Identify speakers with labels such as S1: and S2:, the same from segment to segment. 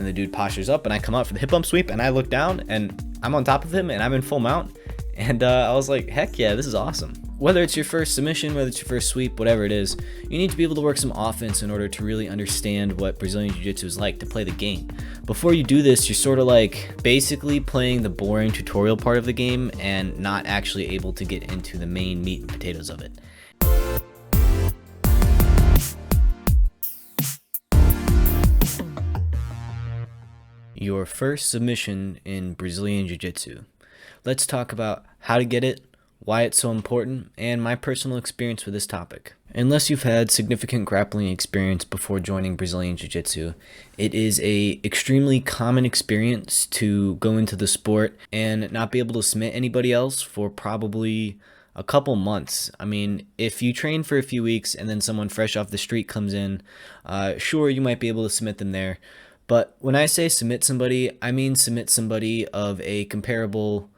S1: And the dude postures up, and I come out for the hip bump sweep, and I look down, and I'm on top of him, and I'm in full mount. And I was like, heck yeah, this is awesome. Whether it's your first submission, whether it's your first sweep, whatever it is, you need to be able to work some offense in order to really understand what Brazilian Jiu-Jitsu is like to play the game. Before you do this, you're sort of like basically playing the boring tutorial part of the game and not actually able to get into the main meat and potatoes of it. Your first submission in Brazilian Jiu-Jitsu. Let's talk about how to get it, why it's so important, and my personal experience with this topic. Unless you've had significant grappling experience before joining Brazilian Jiu-Jitsu, it is a extremely common experience to go into the sport and not be able to submit anybody else for probably a couple months. I mean, if you train for a few weeks and then someone fresh off the street comes in, sure, you might be able to submit them there. But when I say submit somebody, I mean submit somebody of a comparable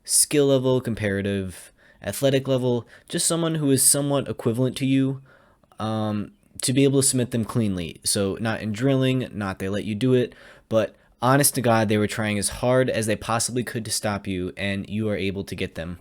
S1: skill level, comparative athletic level, just someone who is somewhat equivalent to you, to be able to submit them cleanly. So not in drilling, not they let you do it, but honest to God, they were trying as hard as they possibly could to stop you, and you are able to get them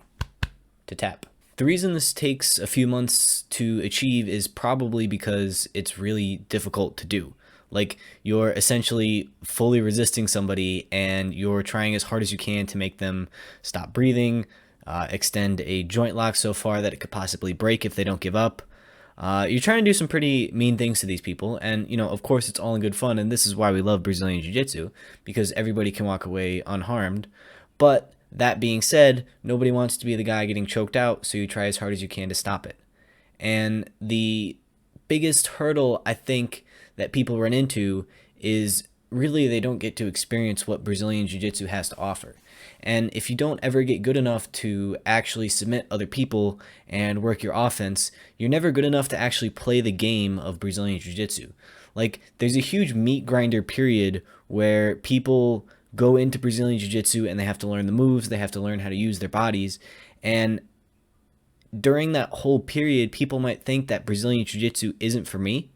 S1: to tap. The reason this takes a few months to achieve is probably because it's really difficult to do. Like, you're essentially fully resisting somebody and you're trying as hard as you can to make them stop breathing, extend a joint lock so far that it could possibly break if they don't give up. You're trying to do some pretty mean things to these people, and of course it's all in good fun, and this is why we love Brazilian Jiu-Jitsu, because everybody can walk away unharmed. But that being said, nobody wants to be the guy getting choked out, so you try as hard as you can to stop it. And the biggest hurdle, I think, that people run into is really they don't get to experience what Brazilian Jiu-Jitsu has to offer. And if you don't ever get good enough to actually submit other people and work your offense, you're never good enough to actually play the game of Brazilian Jiu-Jitsu. Like, there's a huge meat grinder period where people go into Brazilian Jiu-Jitsu and they have to learn the moves, they have to learn how to use their bodies, and during that whole period, people might think that Brazilian Jiu-Jitsu isn't for me.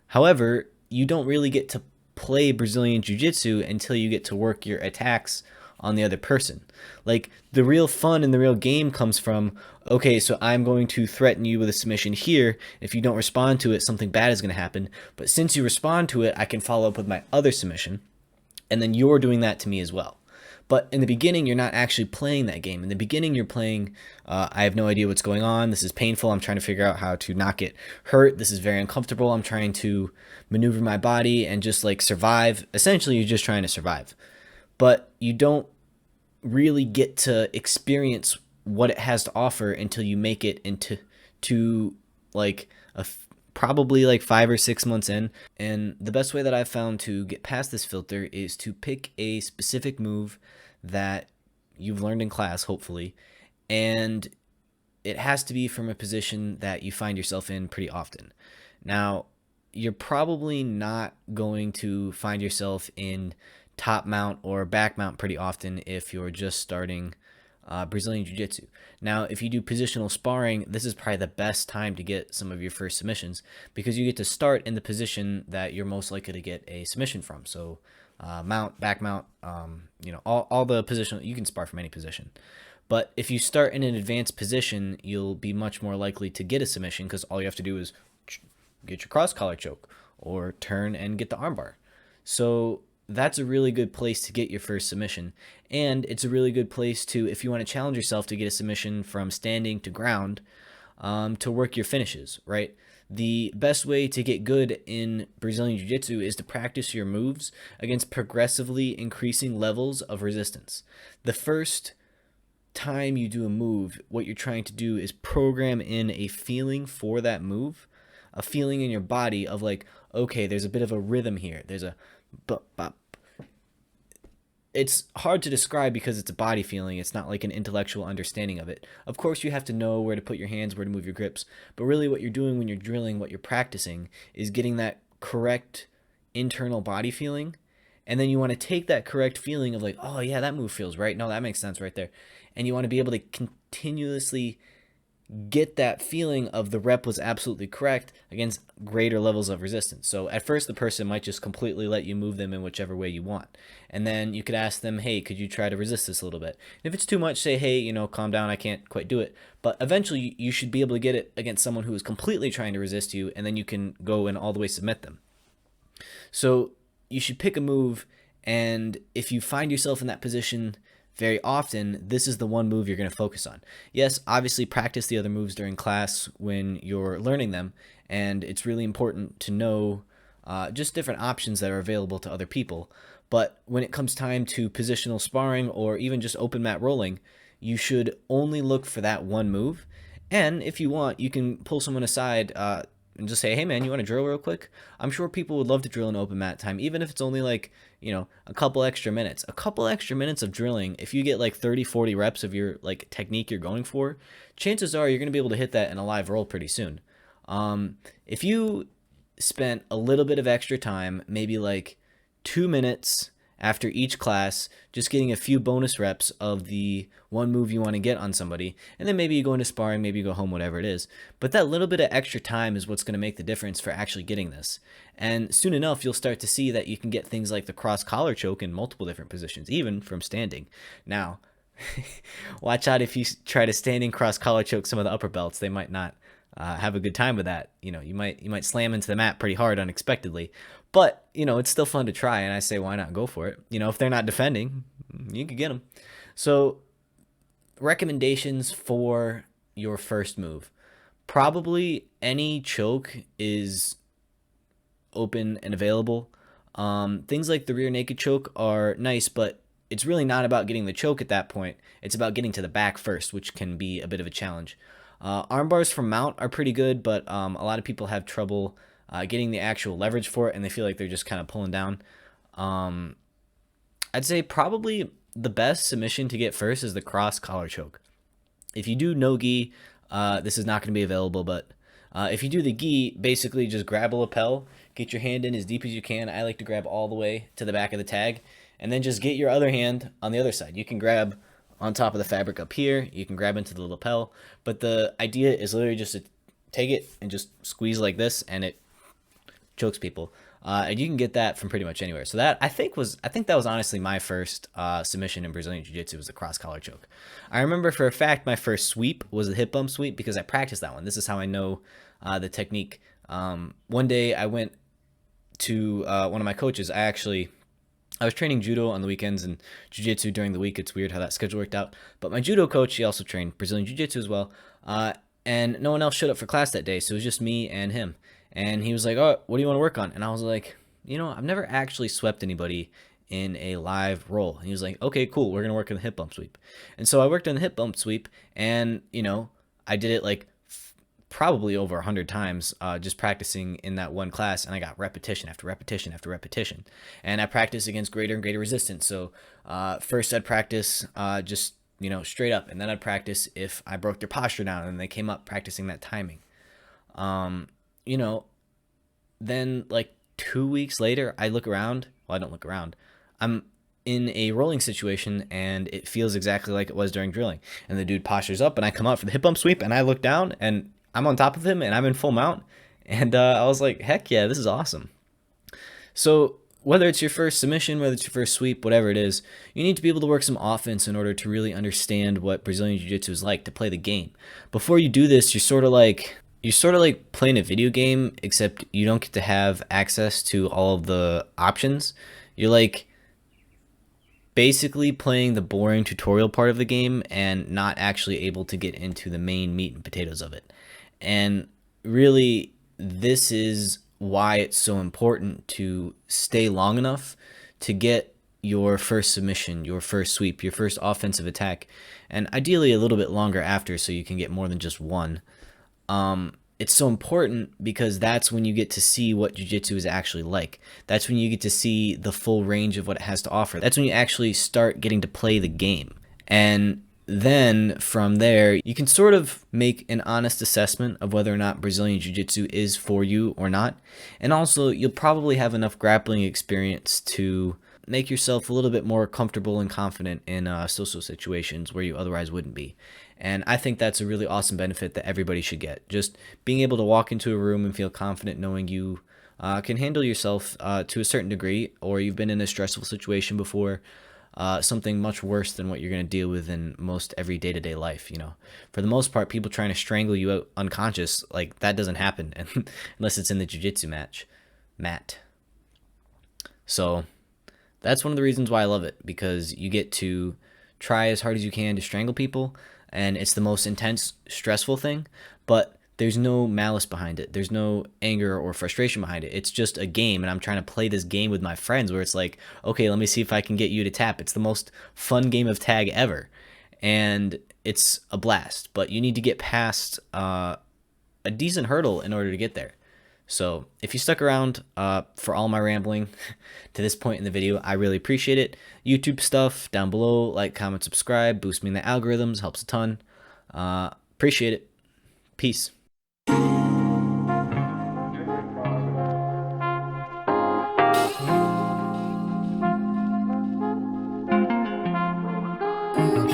S1: However, you don't really get to play Brazilian Jiu-Jitsu until you get to work your attacks on the other person. Like, the real fun and the real game comes from, okay, so I'm going to threaten you with a submission here. If you don't respond to it, something bad is going to happen. But since you respond to it, I can follow up with my other submission, and then you're doing that to me as well. But in the beginning, you're not actually playing that game. In the beginning, you're playing, I have no idea what's going on. This is painful. I'm trying to figure out how to not get hurt. This is very uncomfortable. I'm trying to maneuver my body and just like survive. Essentially, you're just trying to survive. But you don't really get to experience what it has to offer until you make it into like probably like 5 or 6 months in. And the best way that I've found to get past this filter is to pick a specific move that you've learned in class, hopefully, and it has to be from a position that you find yourself in pretty often. Now, you're probably not going to find yourself in top mount or back mount pretty often if you're just starting Brazilian Jiu-Jitsu. Now, if you do positional sparring, this is probably the best time to get some of your first submissions, because you get to start in the position that you're most likely to get a submission from. So mount, back mount, all the position, you can spar from any position. But if you start in an advanced position, you'll be much more likely to get a submission, because all you have to do is get your cross collar choke or turn and get the armbar. So that's a really good place to get your first submission. And it's a really good place to, if you want to challenge yourself to get a submission from standing to ground, to work your finishes, right? The best way to get good in Brazilian Jiu-Jitsu is to practice your moves against progressively increasing levels of resistance. The first time you do a move, what you're trying to do is program in a feeling for that move, a feeling in your body of like, okay, there's a bit of a rhythm here. There's a bop. It's hard to describe because it's a body feeling. It's not like an intellectual understanding of it. Of course, you have to know where to put your hands, where to move your grips. But really what you're doing when you're drilling, what you're practicing, is getting that correct internal body feeling. And then you want to take that correct feeling of like, oh yeah, that move feels right. No, that makes sense right there. And you want to be able to continuously get that feeling of the rep was absolutely correct against greater levels of resistance. So at first, the person might just completely let you move them in whichever way you want. And then you could ask them, hey, could you try to resist this a little bit? And if it's too much, say, hey, calm down, I can't quite do it. But eventually, you should be able to get it against someone who is completely trying to resist you, and then you can go and all the way submit them. So you should pick a move, and if you find yourself in that position very often, this is the one move you're going to focus on. Yes, obviously practice the other moves during class when you're learning them, and it's really important to know just different options that are available to other people. But when it comes time to positional sparring or even just open mat rolling, you should only look for that one move. And if you want, you can pull someone aside and just say, hey man, you want to drill real quick? I'm sure people would love to drill in open mat time, even if it's only like, a couple extra minutes. A couple extra minutes of drilling, if you get like 30, 40 reps of your like technique you're going for, chances are you're going to be able to hit that in a live roll pretty soon. If you spent a little bit of extra time, maybe like 2 minutes after each class, just getting a few bonus reps of the one move you want to get on somebody, and then maybe you go into sparring, maybe you go home, whatever it is. But that little bit of extra time is what's going to make the difference for actually getting this. And soon enough, you'll start to see that you can get things like the cross collar choke in multiple different positions, even from standing. Now, watch out if you try to standing cross collar choke some of the upper belts. They might not have a good time with that. You might slam into the mat pretty hard unexpectedly, but it's still fun to try. And I say, why not go for it? If they're not defending, you could get them. So recommendations for your first move: probably any choke is open and available. Things like the rear naked choke are nice, but it's really not about getting the choke at that point. It's about getting to the back first, which can be a bit of a challenge. Arm bars from mount are pretty good, but a lot of people have trouble getting the actual leverage for it, and they feel like they're just kind of pulling down. I'd say probably the best submission to get first is the cross collar choke. If you do no gi, this is not going to be available, but if you do the gi, basically just grab a lapel, get your hand in as deep as you can. I like to grab all the way to the back of the tag, and then just get your other hand on the other side. You can grab on top of the fabric up here, you can grab into the lapel, but the idea is literally just to take it and just squeeze like this, and it chokes people. And you can get that from pretty much anywhere. So that I think that was honestly my first submission in Brazilian Jiu-Jitsu, was the cross collar choke. I remember for a fact my first sweep was the hip bump sweep because I practiced that one. This is how I know the technique. One day I went to one of my coaches. I was training judo on the weekends and jiu-jitsu during the week. It's weird how that schedule worked out. But my judo coach, he also trained Brazilian jiu-jitsu as well. And no one else showed up for class that day, so it was just me and him. And he was like, oh, what do you want to work on? And I was like, I've never actually swept anybody in a live roll. And he was like, okay, cool, we're going to work on the hip bump sweep. And so I worked on the hip bump sweep, and, I did it like probably over 100 times just practicing in that one class, and I got repetition after repetition after repetition, and I practiced against greater and greater resistance. So first I'd practice just straight up, and then I'd practice if I broke their posture down and they came up, practicing that timing. Then like 2 weeks later, I look around. Well, I don't look around. I'm in a rolling situation, and it feels exactly like it was during drilling. And the dude postures up, and I come out for the hip bump sweep, and I look down, and I'm on top of him, and I'm in full mount. And I was like, heck yeah, this is awesome. So whether it's your first submission, whether it's your first sweep, whatever it is, you need to be able to work some offense in order to really understand what Brazilian Jiu-Jitsu is like, to play the game. Before you do this, you're sort of like playing a video game, except you don't get to have access to all of the options. You're like basically playing the boring tutorial part of the game and not actually able to get into the main meat and potatoes of it. And really, this is why it's so important to stay long enough to get your first submission, your first sweep, your first offensive attack, and ideally a little bit longer after, so you can get more than just one. It's so important because that's when you get to see what jiu-jitsu is actually like. That's when you get to see the full range of what it has to offer. That's when you actually start getting to play the game. And then from there, you can sort of make an honest assessment of whether or not Brazilian Jiu-Jitsu is for you or not. And also, you'll probably have enough grappling experience to make yourself a little bit more comfortable and confident in social situations where you otherwise wouldn't be. And I think that's a really awesome benefit that everybody should get. Just being able to walk into a room and feel confident knowing you can handle yourself to a certain degree, or you've been in a stressful situation before, something much worse than what you're going to deal with in most every day-to-day life. For the most part, people trying to strangle you out unconscious, like, that doesn't happen unless it's in the jiu-jitsu mat. So that's one of the reasons why I love it, because you get to try as hard as you can to strangle people, and it's the most intense, stressful thing, but there's no malice behind it. There's no anger or frustration behind it. It's just a game, and I'm trying to play this game with my friends where it's like, okay, let me see if I can get you to tap. It's the most fun game of tag ever, and it's a blast, but you need to get past a decent hurdle in order to get there. So if you stuck around for all my rambling to this point in the video, I really appreciate it. YouTube stuff down below, like, comment, subscribe, boost me in the algorithms, helps a ton. Appreciate it. Peace.
S2: Oh,